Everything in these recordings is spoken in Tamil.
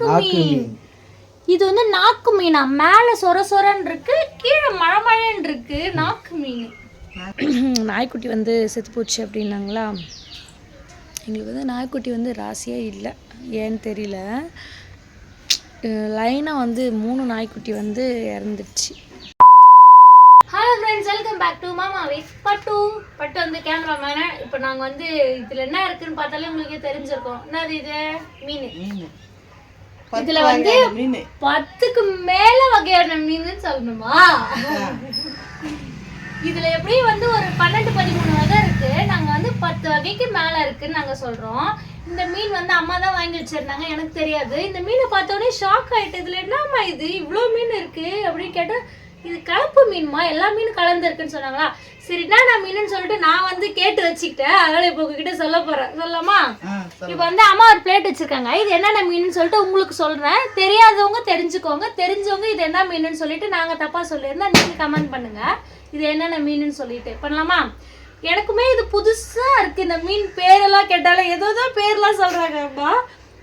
நாக்கு மீன். இது வந்து நாக்கு மீனா, மேல சொர சொரன்னு இருக்கு, கீழே மழை மழைன்னு இருக்கு. நாக்கு மீன். நாய்க்குட்டி வந்து செத்து போச்சு அப்படின்னாங்களா. எங்களுக்கு வந்து நாய்க்குட்டி வந்து ராசியே இல்லை, ஏன்னு தெரியல. லைனாக வந்து 3 நாய்க்குட்டி வந்து இறந்துடுச்சு. Hello friends, welcome back to மாமா வித் பட்டு. பட்டு வந்து கேமராமேனு. இப்போ நாங்கள் வந்து இதில் என்ன இருக்குன்னு பார்த்தாலே உங்களுக்கே தெரிஞ்சிருக்கோம். என்னது இது? மீன். இதுல வந்து 10க்கு மேல வகையான மீன் சொல்லணுமா? இதுல எப்படியும் வந்து ஒரு 12-13 வகை இருக்கு. நாங்க வந்து 10 வகைக்கு மேல இருக்குன்னு நாங்க சொல்றோம். இந்த மீன் வந்து அம்மா தான் வாங்கி வச்சிருந்தாங்க, எனக்கு தெரியாது. இந்த மீனை பார்த்தோன்னே ஷாக் ஆயிட்டு. இதுல என்னம்மா இது இவ்வளோ மீன் இருக்கு அப்படின்னு கேட்டா, இது கலப்பு மீன்மா, எல்லா மீனும் கலந்து இருக்குன்னு சொன்னாங்களா. சரினா நான் மீனுன்னு சொல்லிட்டு நான் வந்து கேட்டு வச்சுக்கிட்டேன். அதனால இப்போ உங்ககிட்ட சொல்ல போறேன். சொல்லலாமா? இப்போ வந்து அம்மா ஒரு பிளேட் வச்சிருக்காங்க. இது என்னென்ன மீனுன்னு சொல்லிட்டு உங்களுக்கு சொல்றேன். தெரியாதவங்க தெரிஞ்சுக்கோங்க, தெரிஞ்சவங்க இது என்ன மீனுன்னு சொல்லிட்டு நாங்க தப்பா சொல்லியிருந்தா நீங்க கமெண்ட் பண்ணுங்க இது என்னென்ன மீனுன்னு சொல்லிட்டு. பண்ணலாமா? எனக்குமே இது புதுசா இருக்கு. இந்த மீன் பேரெல்லாம் கேட்டாலும் ஏதோதான் பேர்லாம் சொல்றாங்க அம்மா.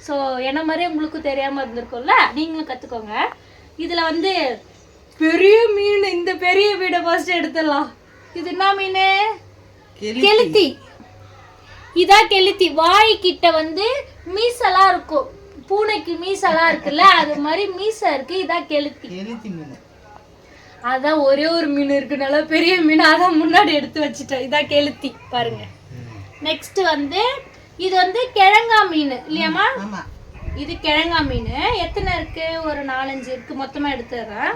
ஸோ என்ன மாதிரி உங்களுக்கும் தெரியாம இருந்திருக்கும்ல, நீங்களும் கத்துக்கோங்க. இதுல வந்து பெரிய மீன், இந்த பெரிய மீனை ஃபர்ஸ்ட் எடுத்துடலாம். இது என்ன மீன்? கெளுத்தி. இதான் கெளுத்தி. வாய்க்கிட்ட வந்து மீசெல்லாம் இருக்கும், பூனைக்கு மீசெல்லாம் இருக்குல்ல, அது மாதிரி மீசை இருக்கு. இதான் கெளுத்தி. அதான் ஒரே ஒரு மீன் இருக்கு, நல்லா பெரிய மீன், அதான் முன்னாடி எடுத்து வச்சுட்டேன். இதான் கெளுத்தி பாருங்க. நெக்ஸ்ட் வந்து இது வந்து கிழங்கா மீன் இல்லையாமா? இது கிழங்கா மீன். எத்தனை இருக்கு? ஒரு 4-5 இருக்கு. மொத்தமா எடுத்துறேன்.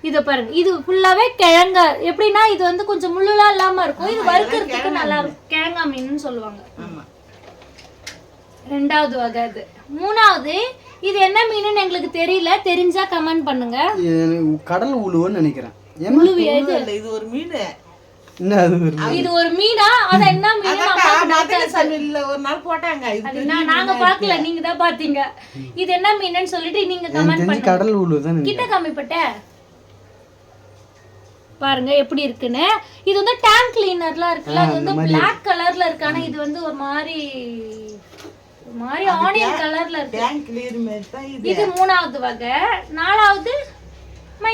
இத பாருங்க, இது ஃபுல்லாவே கிழங்கா. எப்படின்னா இது வந்து கொஞ்சம் முள்ளுலாம் இல்லாம இருக்கும். இது வறுக்கிறதுக்கு நல்லா இருக்கும். கிழங்கா மீன் சொல்லுவாங்க. 2வது வகை. அது 3வது. இது என்ன மீனுன்னு எங்களுக்கு தெரியல, தெரிஞ்சா கமெண்ட் பண்ணுங்க. கடல் உழுவுன்னு நினைக்கிறேன். இது ஒரு மீன். இது ஒரு மீனா? அத என்ன மீன்? ஒரு நாள் போட்டாங்க. நாங்க பாக்கல, நீங்க தான் பாத்தீங்க. இது என்ன மீனுன்னு சொல்லிட்டு நீங்க கமெண்ட் பண்ணுங்க. கடல் உழுவுதான். கிட்ட காமிப்பட்ட பாருங்க எப்படி இருக்குன்னு. இது வந்து டேங்க் கிளீனர்லாம் இருக்குல்ல, அது வந்து பிளாக் கலர்ல இருக்கு. ஆனா இது வந்து ஒரு மாதிரி ஆனியன் கலர்ல இருக்கு. டேங்க் கிளீனர் மாதிரி தான் இது. இது 3வது வகை. 4வது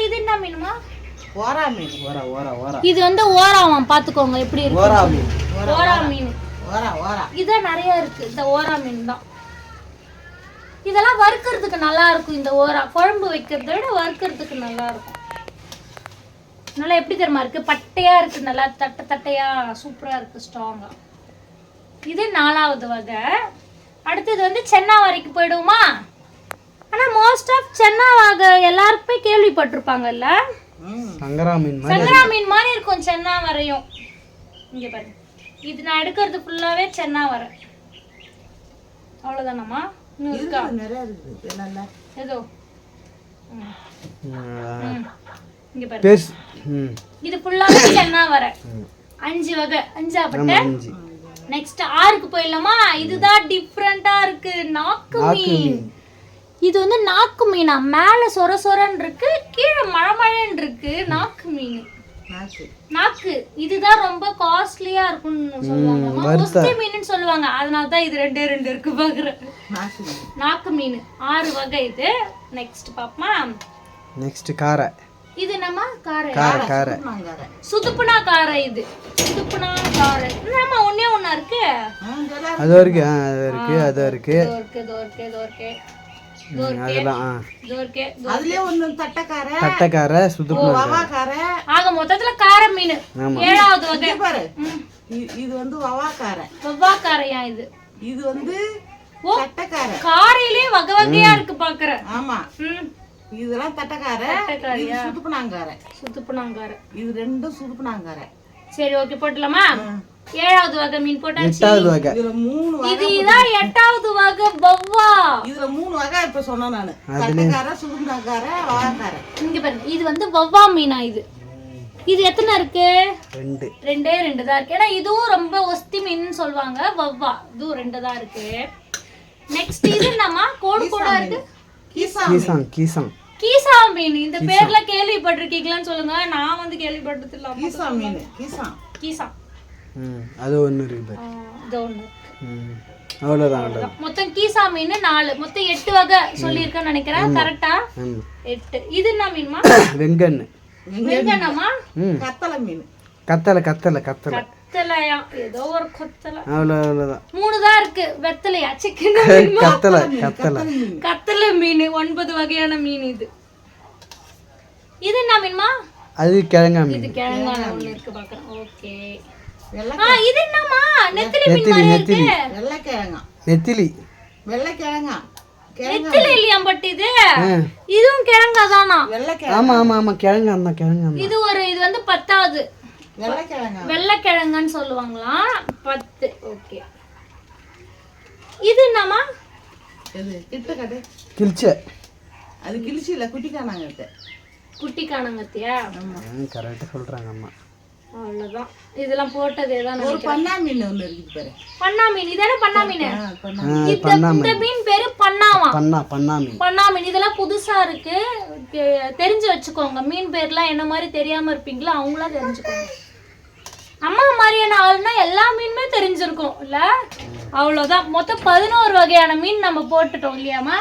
இது என்ன மீனுமா? ஓரா மீன். இது வந்து ஓராவாம், பாத்துக்கோங்க எப்படி இருக்கு. ஓரா மீன். இதான் நிறைய இருக்கு. இந்த ஓரா மீன் தான். இதெல்லாம் வறுக்கிறதுக்கு நல்லா இருக்கும். இந்த ஓரா குழம்பு வைக்கிறத விட வறுக்கிறதுக்கு நல்லா இருக்கும். நல்லா எப்படி தெரியுமா இருக்கு? பட்டையா இருக்கு, நல்லா தட்டையா சூப்பரா இருக்கு, ஸ்ட்ராங்கா. இது 4வது வகை. அடுத்தது வந்து சென்னா வரைக்கும் போயிடுவோமா? ஆனா மோஸ்ட் ஆஃப் சென்னா வகை எல்லாருக்குமே கேள்விப்பட்டிருப்பாங்கல்ல. சங்கரா மீன் மாதிரி இருக்கும் சென்னா வரையும். இங்க பாருங்க, இது நான் எடுக்கிறது ஃபுல்லாவே சென்னா வரை. அவ்வளவுதானம்மா? இன்னும் இருக்கா? ஏதோ இங்க பாருங்க, இது ஃபுல்லாவே சென்னா வரை. 5 வகை. 5ஆப்பட்ட. நெக்ஸ்ட் 6க்கு போயிடலாமா? இதுதான் டிஃப்ரெண்டா இருக்கு. நாக்கு மீன். இது வந்து நாக்கு மீனா, மேல சொர சொரன்னு இருக்கு, கீழே மழை மழைன்னு இருக்கு. நாக்கு மீன். நாக்கு. இதுதான் ரொம்ப காஸ்ட்லியா இருக்கும்னு சொல்லுவாங்க. ஒஸ்தி மீன் சொல்லுவாங்க. அதனால தான் இது 2 இருக்கு பாக்குறேன். நாக்கு மீன் 6 வகை. இது நெக்ஸ்ட் பாப்போமா? நெக்ஸ்ட் காரை. இது நம்ம காரை. சுதுப்புனா காரை. இது சுதுப்புனா காரை. நம்ம ஒண்ணே ஒண்ணா இருக்கு. அது இருக்கு. அதுலயே ஒண்ணு தட்டக்காரை, சுதுப்புனா. ஆக மொத்தத்துல காரை மீன் 7வது வகை. பாரு, இது வந்து வவ்வாக்காரையா? இது வந்து தட்டக்காரை. காரையிலே வகை வகையா இருக்கு பாக்குறேன். ஆமா, இதெல்லாம் தட்டக்காரை. இது சுதுப்புனாங்காரை. இது 2 சுதுப்புனாங்காரை. சரி, ஓகே, போட்டுலாமா? 7வது வகை மீன் போட்டாச்சு. இதுல 3 வகை. இதுதான் 8வது வகை வவ்வா. இதுல 3 வகை இப்ப சொன்னா நானு. தட்டக்காரை, சுதுப்புனாங்காரை, வவ்வாக்காரை. இங்க பாருங்க, இது வந்து வவ்வா மீனா. இது எத்தனை இருக்கு? 2 தான் இருக்கு. ஏன்னா இதுவும் ரொம்ப ஒஸ்தி மீன் சொல்லுவாங்க. வவ்வா இதுவும் 2 தான் இருக்கு. நெக்ஸ்ட் இது என்னமா? கோடு இருக்கு. கீசா மீன். இந்த பேர்ல கேள்விப்பட்டிருக்கீங்களான்னு சொல்லுங்க. நான் வந்து கேள்விப்பட்டது இல்ல. கீசா மீன். கீசா. அது ஒன்று இருக்குது. இது ஒன்று. அவ்வளோதான் அவ்வளோதான். மொத்தம் கீசா மீன் 4, மொத்தம் 8 வகை சொல்லியிருக்கேன்னு நினைக்கிறேன். கரெக்டா? 8. இது என்ன மீன்மா? வெங்கண்ணு. வெங்கண்ணமா? கத்தலை மீன். கத்தலை கத்தலை கத்தலை கத்தலையா? ஏதோ ஒரு கொத்தலை. அவ்வளோதான். 3 தான் இருக்கு. வெத்தலையா? சிக்கன் கத்தலை கத்தலை கத்தலை மீன். 9 வகையான மீன் இது. இது என்ன மீன்மா? அது கிழங்கா மீன். இது கிழங்கான ஒண்ணு இருக்கு பாக்குறேன். ஓகே. இது என்னமா? நெத்திலி மீன் மாதிரி இருக்கு. வெள்ளைக்கிழங்கா. நெத்திலி. வெள்ளைக்கிழங்கா. நெத்திலி இல்லையா பட் இது? இதுவும் கிழங்கா தானா? வெள்ளைக்கிழங்கா. ஆமா ஆமா ஆமா கிழங்கா தான் கிழங்கா. இது வந்து 10வது. வெள்ளைக்கிழங்கா. வெள்ளைக்கிழங்குன்னு சொல்லுவாங்களாம். 10. ஓகே. இது என்னமா? இது கிட்டக்கடை. கில்ச்சே. அது கிழிச்சி இல்ல குட்டி காணாங்கத்தை. குட்டி காணாங்கத்தியா? ஆமா. கரெக்டா சொல்றாங்க அம்மா. அவ்வளவுதான். இதெல்லாம் போட்டதே தான் ஒரு பண்ணா மீன் ஒன்னு இருக்கு பாரு. பண்ணா மீன். இதானே பண்ணா மீன்? இந்த மீன் பேரு பண்ணாவா? பண்ணா மீன். பண்ணா மீன். இதெல்லாம் புதுசா இருக்கு. தெரிஞ்சு வச்சுக்கோங்க. மீன் பேர்லாம் என்ன மாதிரி தெரியாம இருப்பீங்களா அவங்களா தெரிஞ்சுக்கோங்க. அம்மா மாதிரியான ஆளுனா எல்லா மீனுமே தெரிஞ்சிருக்கும் இல்ல? அவ்வளவுதான். மொத்தம் 11 வகையான மீன் நம்ம போட்டுட்டோம் இல்லையாமா?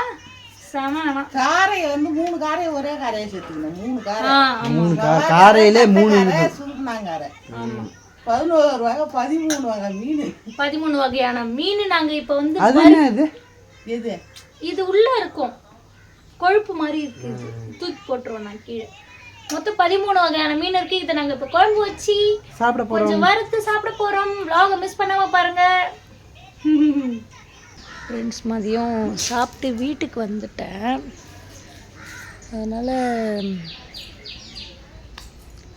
சமமா. காரை 3 காரை ஒரே காரையை சேர்த்துக்கணும். 3 காரை. 3 காரையிலே 3 சுருக்குனாங்காரை. ஆமா. 11 வகை 13 வகை மீன். 13 வகையான மீன் நாங்க இப்ப வந்து அது என்ன இது? எது? இது உள்ள இருக்கும். கொழுப்பு மாதிரி இருக்கு. தூக்கி போட்டுருவோம் நான் கீழே. மொத்தம் 13 வகையான மீன் இருக்கு. இதை நாங்க இப்ப குழம்பு வச்சு சாப்பிட போறோம். கொஞ்சம் வறுத்து சாப்பிட போறோம். vlog மிஸ் பண்ணாம பாருங்க. ஃப்ரெண்ட்ஸ் மதியம் சாப்பிட்டு வீட்டுக்கு வந்துட்டேன். அதனால்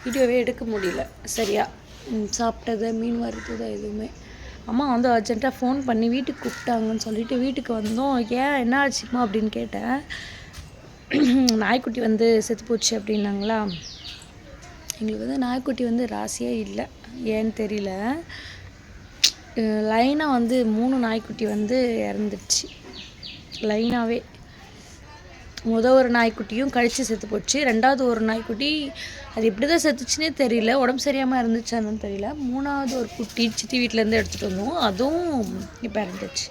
வீடியோவே எடுக்க முடியல சரியா. சாப்பிட்டது மீன் வறுத்தது எதுவுமே. அம்மா வந்து அர்ஜென்ட்டாக ஃபோன் பண்ணி வீட்டுக்கு கூப்பிட்டாங்கன்னு சொல்லிட்டு வீட்டுக்கு வந்தோம். ஏன் என்ன ஆச்சுமா அப்படின்னு கேட்டேன். நாய்க்குட்டி வந்து செத்து போச்சு அப்படின்னாங்களா. எங்களுக்கு வந்து நாய்க்குட்டி வந்து ராசியே இல்லை. ஏன்னு தெரியல. லைனாக வந்து 3 நாய்க்குட்டி வந்து இறந்துடுச்சு. லைனாகவே ஒரு நாய்க்குட்டியும் கழித்து செத்து போச்சு. 2வது ஒரு நாய்க்குட்டி அது எப்படி தான் செத்துச்சுன்னே தெரியல. உடம்பு சரியாமல் இருந்துச்சான்னு தெரியல. 3வது ஒரு குட்டி சித்தி வீட்டிலேருந்து எடுத்துகிட்டு வந்தோம். அதுவும் இப்போ இறந்துச்சு.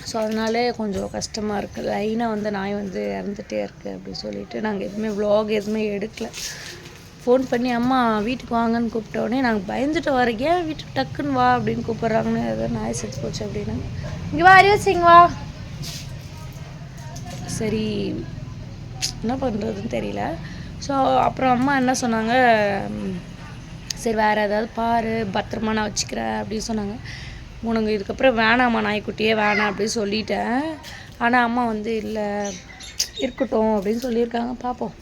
ஸோ அதனாலே கொஞ்சம் கஷ்டமாக இருக்குது. லைனாக வந்து நாய் வந்து இறந்துகிட்டே இருக்குது அப்படின்னு சொல்லிட்டு நாங்கள் எதுவுமே vlog எதுவுமே எடுக்கல. ஃபோன் பண்ணி அம்மா வீட்டுக்கு வாங்கன்னு கூப்பிட்டோடனே நாங்கள் பயந்துட்டு வரோம். ஏன் வீட்டுக்கு டக்குன்னு வா அப்படின்னு கூப்பிட்றாங்கன்னு. ஏதோ நாய் செத்து போச்சு அப்படின்னா இங்கே வா அறிவசிங்க வா. சரி என்ன பண்ணுறதுன்னு தெரியல. ஸோ அப்புறம் அம்மா என்ன சொன்னாங்க, சரி வேறு ஏதாவது பாரு பத்திரமா நான் வச்சுக்கிறேன் அப்படின்னு சொன்னாங்க. உனக்கு இதுக்கப்புறம் வேணாம்மா நாய்க்குட்டியே வேணாம் அப்படின்னு சொல்லிட்டேன். ஆனால் அம்மா வந்து இல்லை இருக்கட்டும் அப்படின்னு சொல்லியிருக்காங்க. பார்ப்போம்.